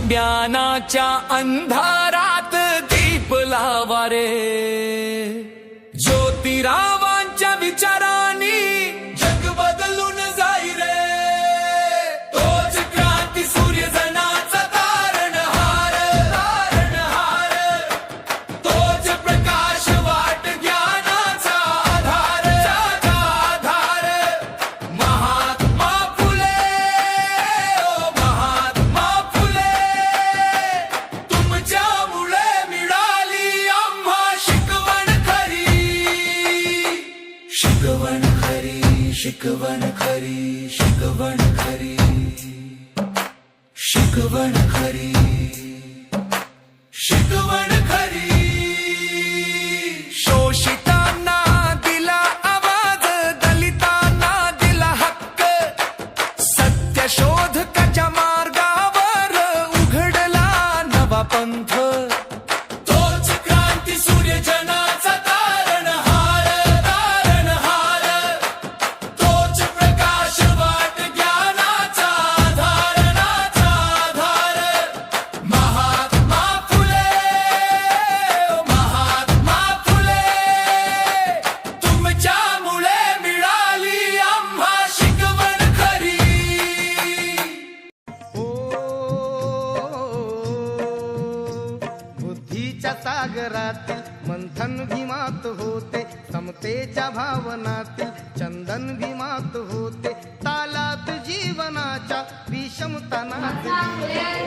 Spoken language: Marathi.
अज्ञानाच्या अंधारात दीप लावा रे, ज्योतिरावांच्या विचारांनी जग बदलून जाई रे, तोच क्रांती सूर्य जनाचा तारणहार, तारणहार, तोच प्रकाश वाट ज्ञानाचा आधार, आधार, महात्मा फुले, ओ महात्मा फुले, तुमच्यामुळे मिळाली आम्हा शिकवण खरी, शिकवण खरी, शिकवण खरी, शिकवण खरी, शिकवण खरी, शिकवण खरी. शोषितांना दिला आवाज, दलितांना दिला हक्क, सत्य शोधकाच्या मार्गावर उघडला नवा पंथ, तोच क्रांती सूर्य जनाचा तारणहार, तारणहार, तोच प्रकाश वाट ज्ञानाचा आधार, आधार, महात्मा फुले, ओ महात्मा फुले, तुमच्यामुळे मिळाली आम्हा शिकवण खरी. बुद्धीच्या सागरातील मंथन भीमात होते, समतेच्या भावनातील चंदन भीमात होते, तालात जीवनाच्या विषमता नाचली.